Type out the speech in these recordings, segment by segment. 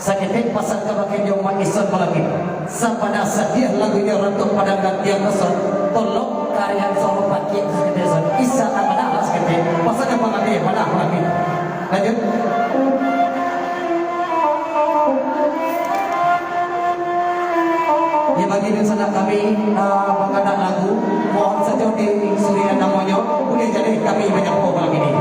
Sakit pasal kebagian yang makisan malangit sapada sadia lagunya rentuk pada gantian kesel tolong karya solo pakai seketesan isa amana sekete pasal yang malangit mana malangit lanjut ya bagi sana kami mengadakan lagu mohon saja di Surya namanya boleh jadi kami banyak orang ini.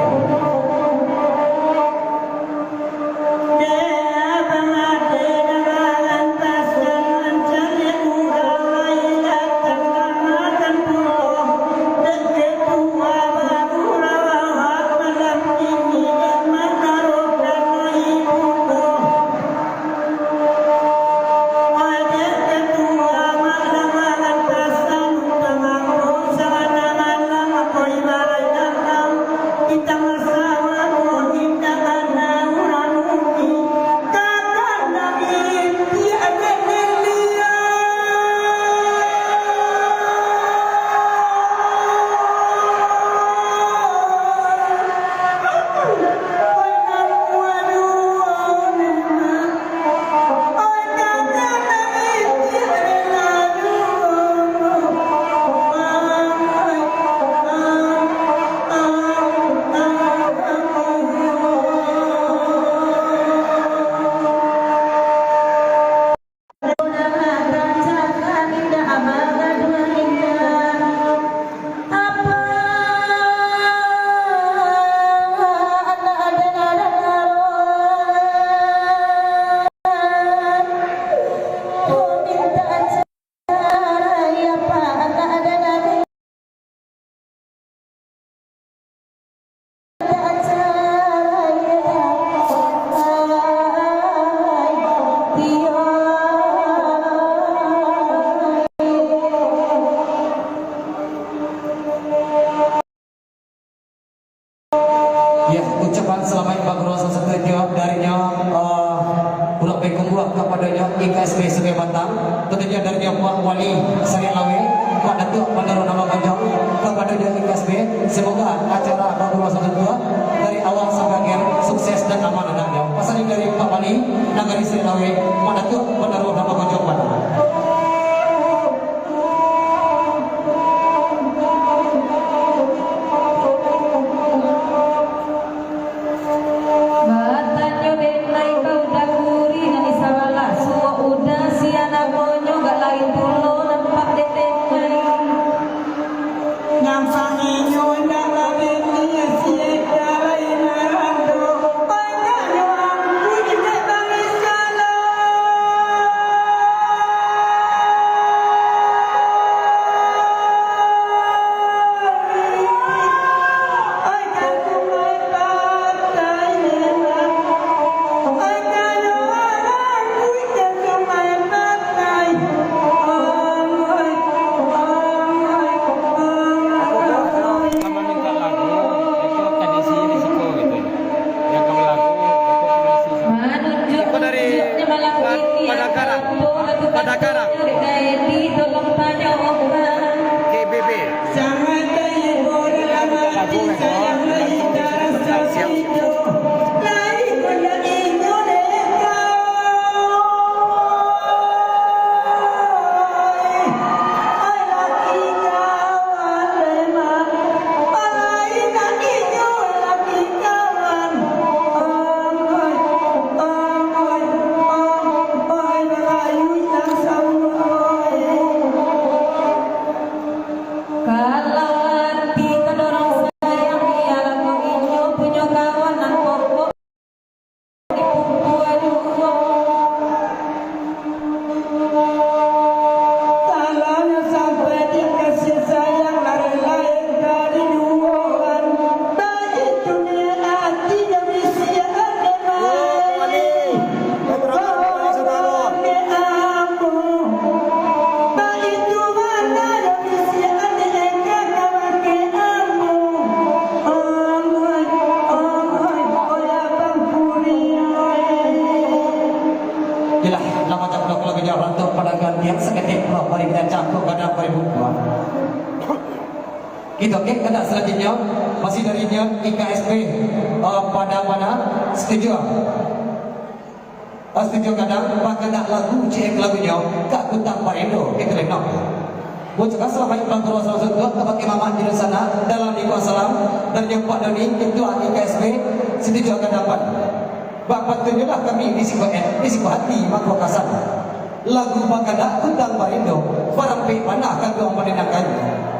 Ya, ucapan selamat Bagro selanjutnya darinya Budak Bekungguak kepadanya IKSB Sungai Bantang, tentunya darinya Pak Wali Sarialawe, Pak Datuk Pandaru Nama Ganjong kepadanya IKSB. Semoga acara Bagro selanjutnya dari awal sampai akhir sukses dan aman adanya. Pesan dari Pak Wali Nagari Sarialawe, Pak Datuk Pandaru Nama Ganjong Bantang. Itu oke, kena selanjutnya masih dari IKSP pada mana setuju? Setuju kadang pakai nak lagu cek lagunya Kak Kutang Parindo itu lenok. Buat selama ini Bangkoro salah satu pakai mama di sana dalam niku salam dan yang Pak Doni itu IKSP setuju akan dapat. Bapak tunjuklah kami di siku hati makro kasar. Lagu Pakada Kutang Parindo barang pe mana akan doang menenangkan.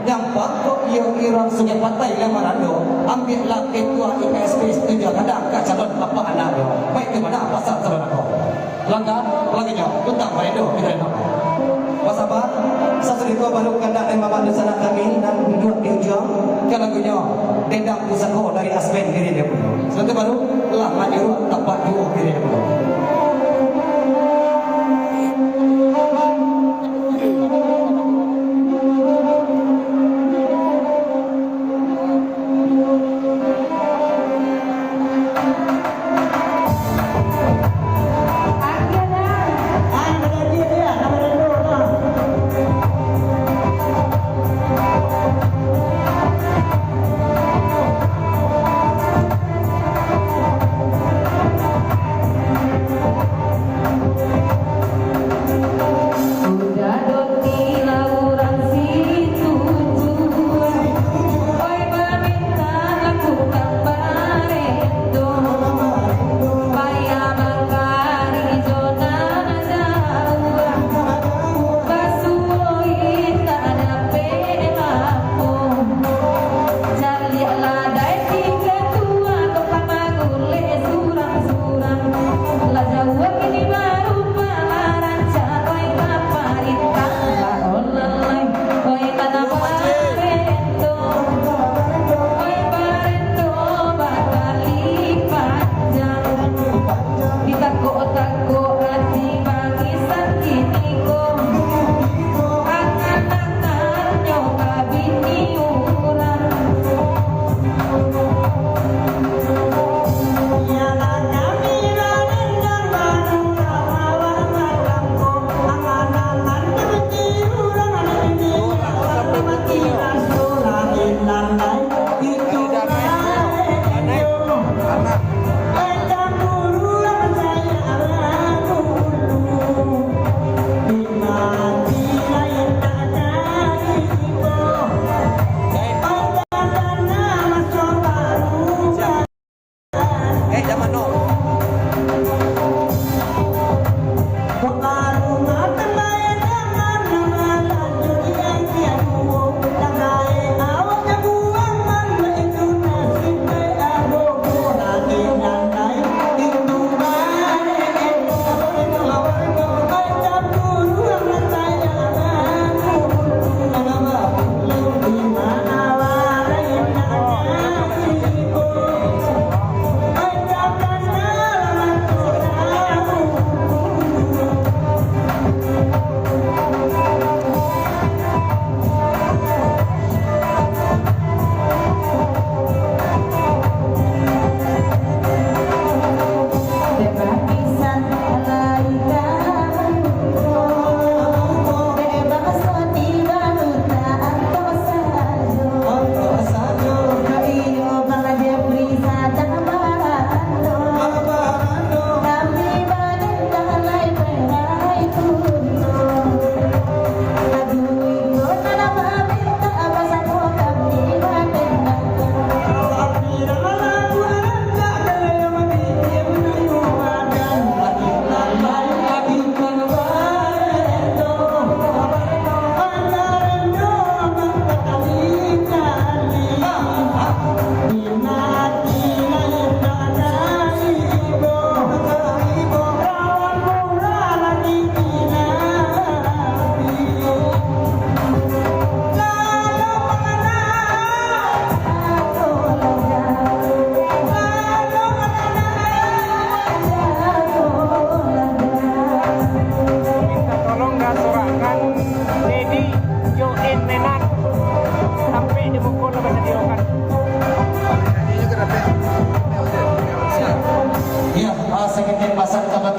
Yang pakok iyo irang sungai pantai Lemarando ambillah ketua IKSP setuju kadang ke calon bapak anak dia baik ke mana pasal calon aku langkah lagi jauh Kutang Parindo kita nak pasabar satu itu baru kanda dan mama di sana kami dan duduk di ujung ke lagunya Dendang Pusako dari Aspen diri dia pun setelah baru lah maju tapak dua diri dia pun.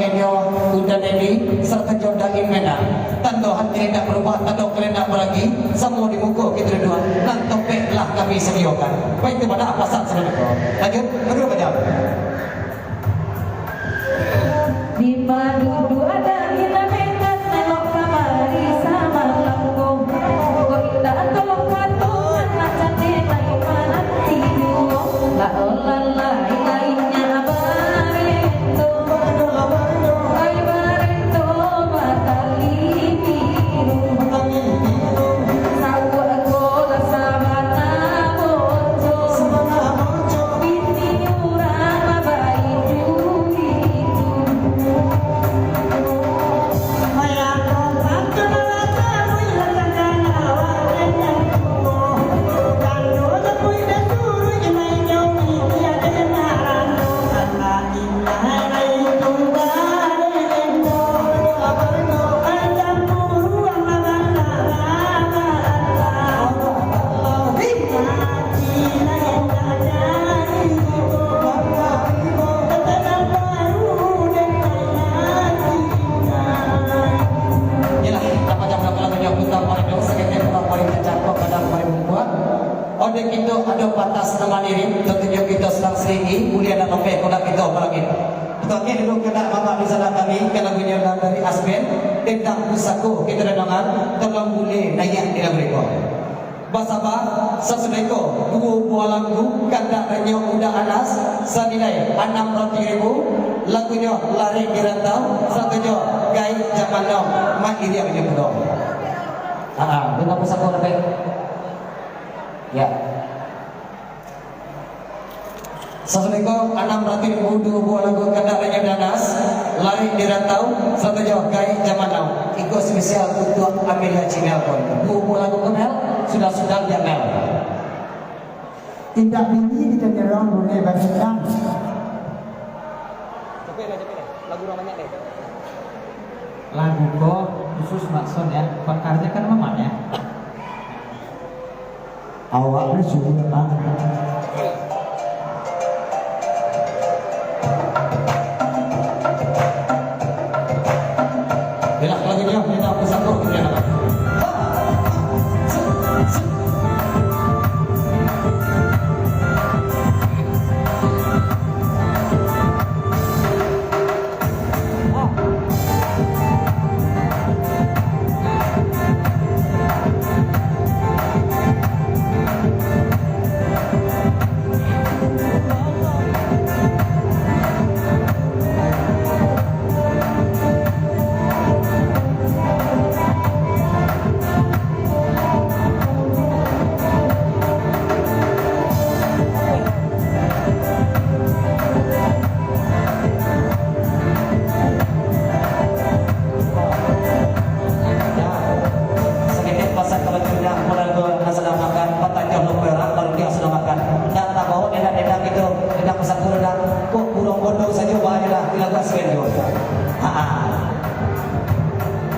kenyo udah Dedi serta jodoh imena tando hati tidak berubah tando kalian tidak beragi semua di muka kita dua nantopeklah kami sediakan baik itu pada apa saat sebenarnya lanjut kedua banyak di padu ada kita mekat melok kamari sama langkong kok indah tolong katungan macam denai panas tidur la olala lainnya barento ay barento matali biru sawa ko la sabana bojo binti urang babai juri Odek itu ada batas nama diri tentunya kita sedang seringi mulia dan nombek kodak kita apalagi tetapi dulu kena mama di sana kami kalau lagunya dari Asben tentang pusaku kita dengar tolong boleh naik di lagu itu basaba sasudeko dua buah lagu kata renyo udah anas senilai 600.000 lagunya lari di rantau satunya gai zaman now mak iri yang punya dengan pusaku lebih ya. Assalamualaikum 600.000 dua buah lagu kendaraan danas lari di rantau satu jauh gai zaman now ikut spesial untuk Amelia Cimel pun dua buah lagu kenal sudah jamel tidak bini kita nyerang boleh bersedang Cepet lagu namanya deh. lagu kok khusus maksud ya pakarnya kan maman ya awak bersyukur banget bila lagunya kita bersatu kita nak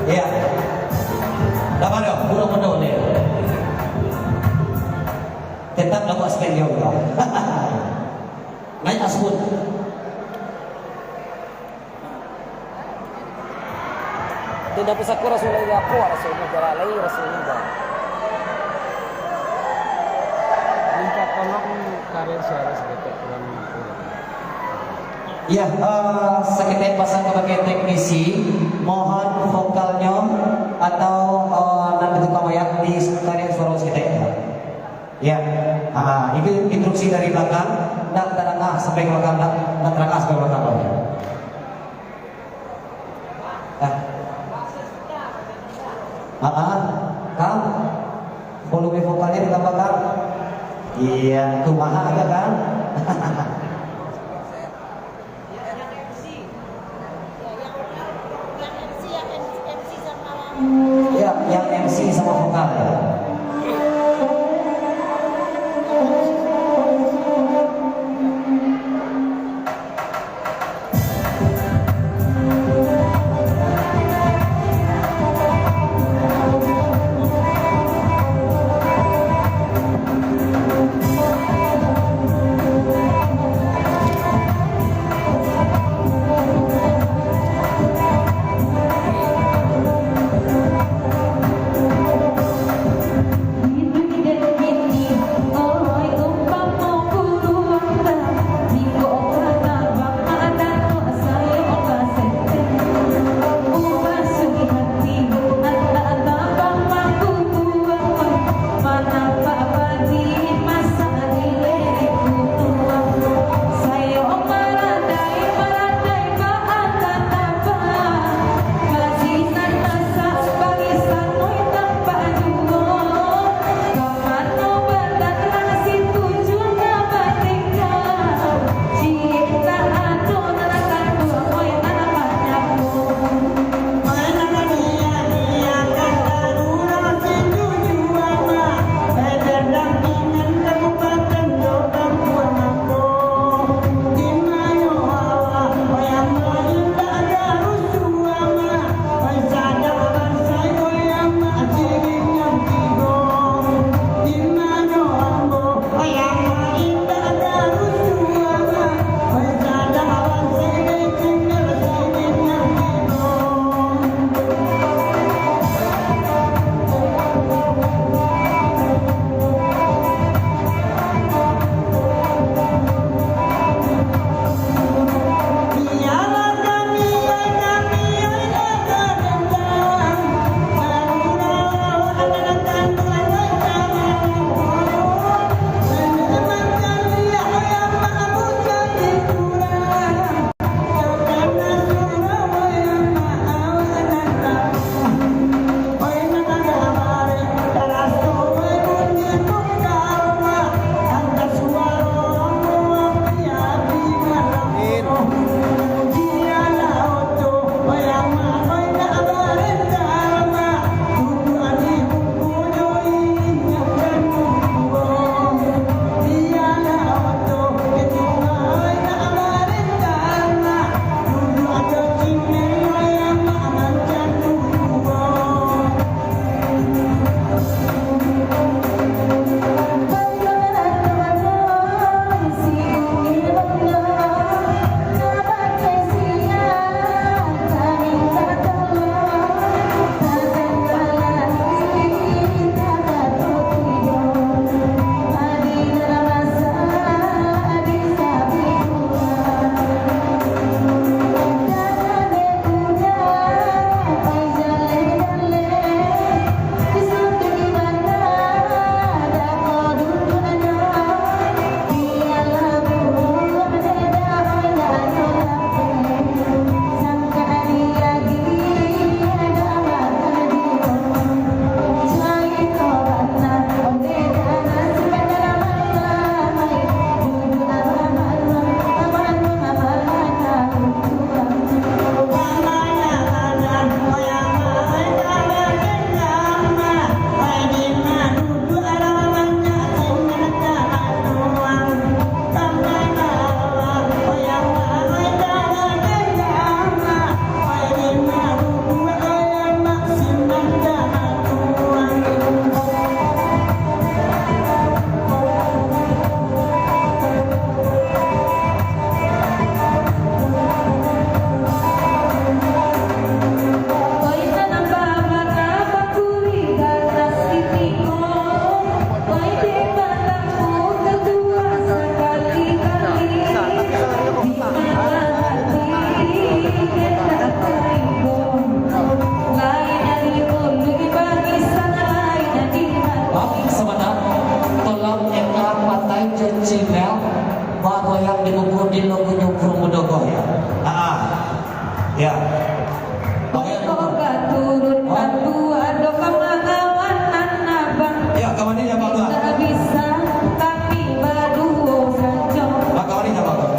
ya, dapat dong, burung bodoh ni. Tetap dapat spend juga. Naik asbun. Tidak bisa ku Rasulullah aku Rasulullah jalai Rasulullah. Minta tolong karir saya sedikit kurang mampu. Ya, sekitar pasang sebagai teknisi, mohon vokalnya atau nanti tukang wayang di tarian suara sekitar. Ya, itu instruksi dari belakang, nak terangah sampai belakang, nak terangah sampai belakang. Kang, volume vokalnya ditambahkan. Iya, kumaha agak kan? Ya, yang MC sama vokal ya. limuku di logo nyukur mudogo ya. Ya. Moga turun pandu ado kamagawan anabang. Ya, kawan ini apa enggak? Tak bisa kami berdua saja. Kawan ini apa enggak?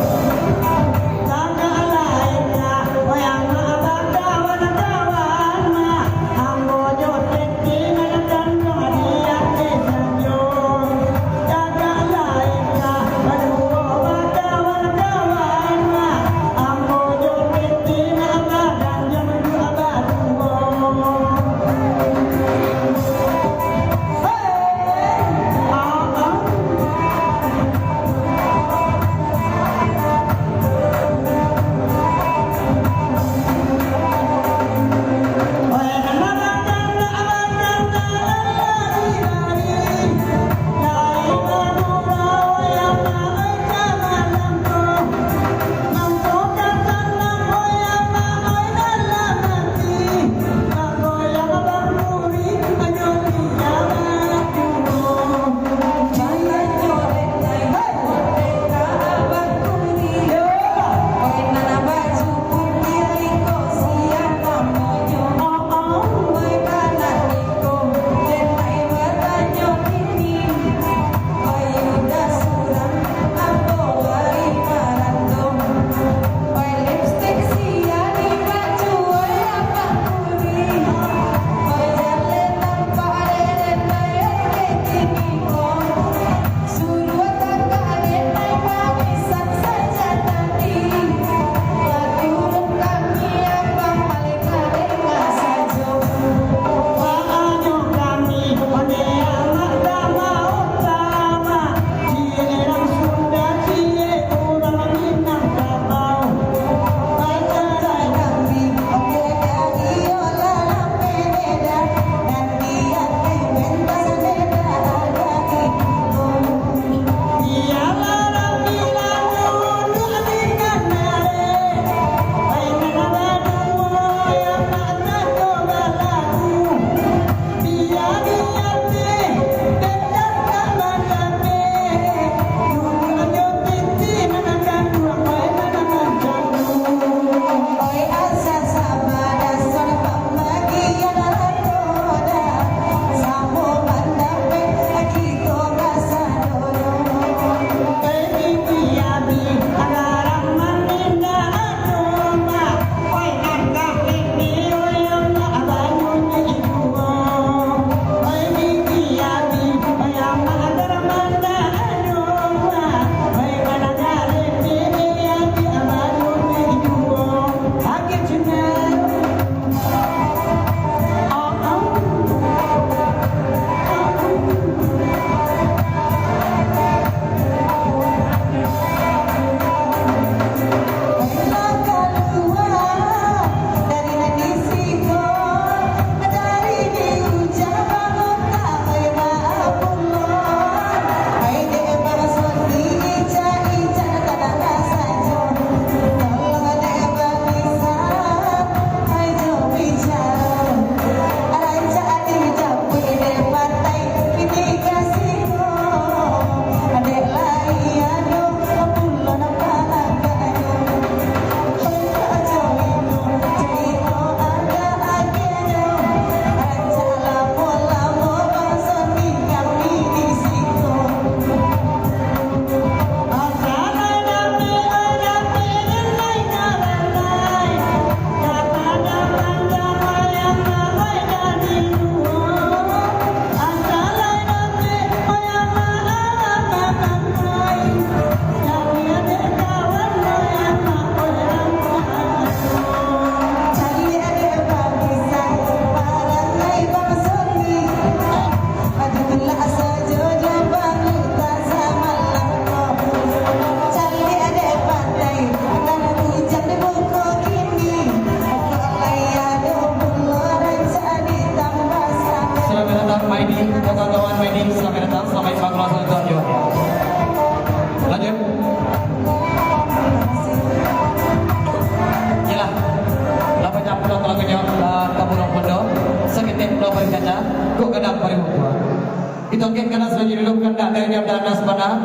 Semakin karena sudah jadi dulu kendak dari dana sebanyak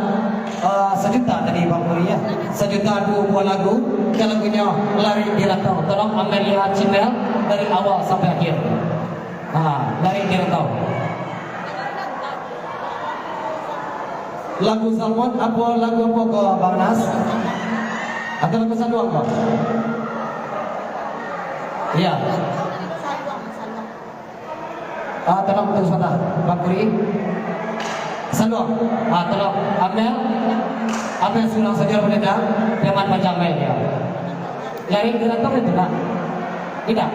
1 juta tadi Bang Puri ya. 1 juta 2 buah lagu. Dan lagunya Lari di Rantau. Tolong Amelia Cimel dari awal sampai akhir. Lari di Rantau. Lagu Salmon apa lagu apa ke Bang Nas? Atau lagu Saluang Bang? Iya. Tolong tunggu sebentar, Bang Puri. Saluang. Tolong Amel sulang saja benda. Jangan macam Amel ya. Lari di Rantau itu tak? Tidak.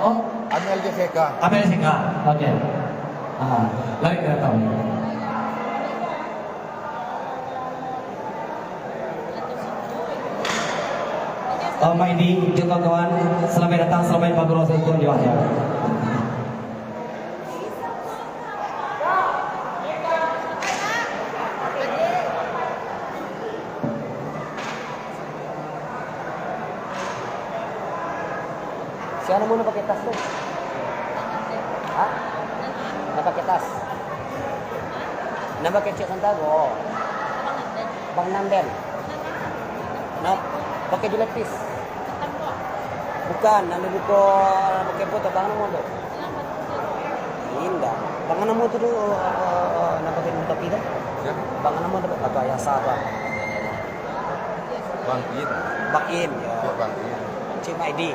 Oh, Amel JVK. Amel SK. Oke. Lari di Rantau. Main di juga kawan, selamat datang, selamat pagi rasa itu di wajah. Siapa mau pakai tas tuh? Hah? Nak pakai tas? Nak pakai cek Santago? Bang Nanden? Nak pakai dilepis? Bukan, nak buku pakai foto bang nama tu? Indah. Bang nama tu nak pakai topi tu? Bang nama tu apa ya sahabat? Bang In. Bang In. Ya. Bang In. Cik Maidi.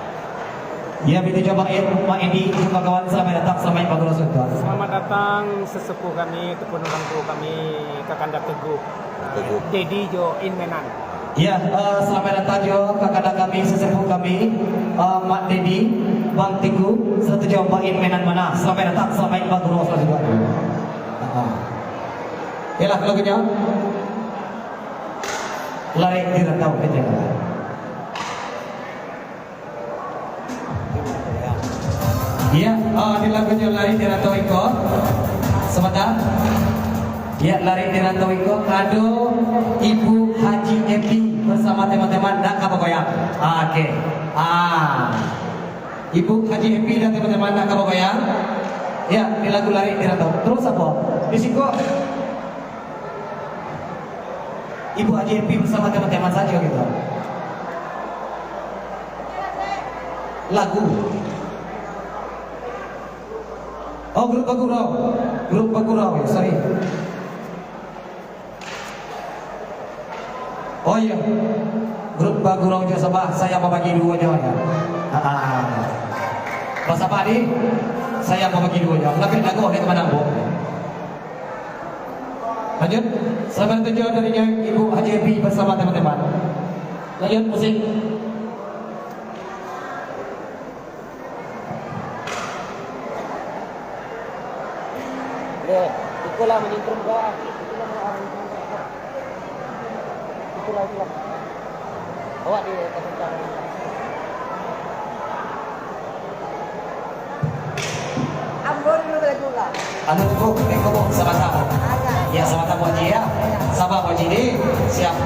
Ya, kita coba Mak Edi, juga kawan, selamat datang, selamat pagi rasa itu. Selamat datang sesepuh kami ataupun orang tua kami Kakanda Teguh. Dedi Jo Inmenan. Ya, selamat datang juga kakak kami, sesepuh kami, Mak Dedi, Bang Teguh, serta juga Pak Inmenan mana. Selamat datang, selamat pagi rasa juga. Yalah lagunya. Lari di Rantau kita. Ya, di lagunya Lari di Rantau Iko. Sebentar. Ya, Lari di Rantau Iko. Kado Ibu Haji Epi bersama teman-teman dan kabogoyang. Oke. Ibu Haji Epi dan teman-teman dan kabogoyang. Ya, di lagu Lari di Rantau. Terus apa? Di Siko. Ibu Haji Epi bersama teman-teman saja gitu. Lagu. Oh, grup Bagurau, sorry. Oh iya, grup Bagurau juga Sabah, saya mau bagi 2 aja ya. Pas apa nih? Saya mau bagi 2 aja. Tapi lagu oleh teman aku. Lanjut, selamat tunjuk darinya Ibu Haji Epi bersama teman-teman. Lanjut musik. Itulah menyintrum doa. Itulah orang itulah. Bawa di tempat. Ambon dulu juga. Anu bu, sama tamu. Ya sama tamu aja ya. Sabar Haji ini siap.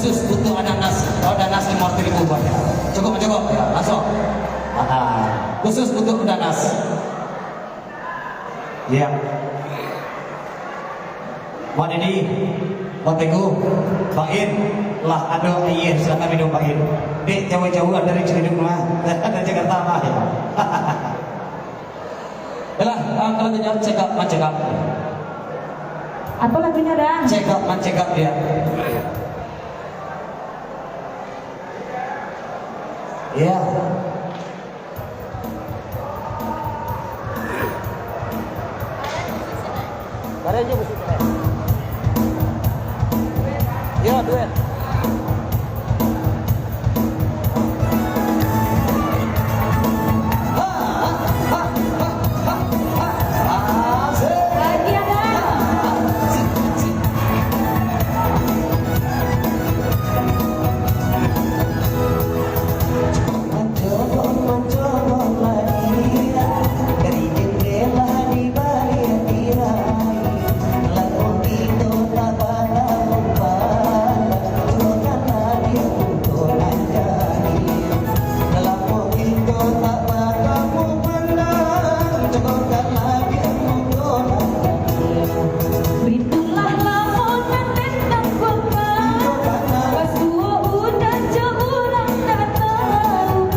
khusus untuk Danas. Danas 50.000 buat ya. Cukup ya, langsung. Khusus untuk Danas. Ya. Wan ini, Wan Teguh, Bang In, lah ada iya silakan minum Bang In. Dek jauh-jauhan dari Ciledug mah, dari Jakarta mah ya. Yalah, kalau tanya check up, Apa lagunya Dan? check up dia. Ya. Karen aja musik keren. Ya, duet. Lagi ya Dan? Mencoba lagi dari jendela di balik tirai, lalu itu tak pada mempan, curahkanlah dia untuk anjani. Lalu itu tak pada memandang, curahkanlah dia untuk anjani. Beritulah lamunan tentang kota. Pas tua udah jauh orang tak tahu.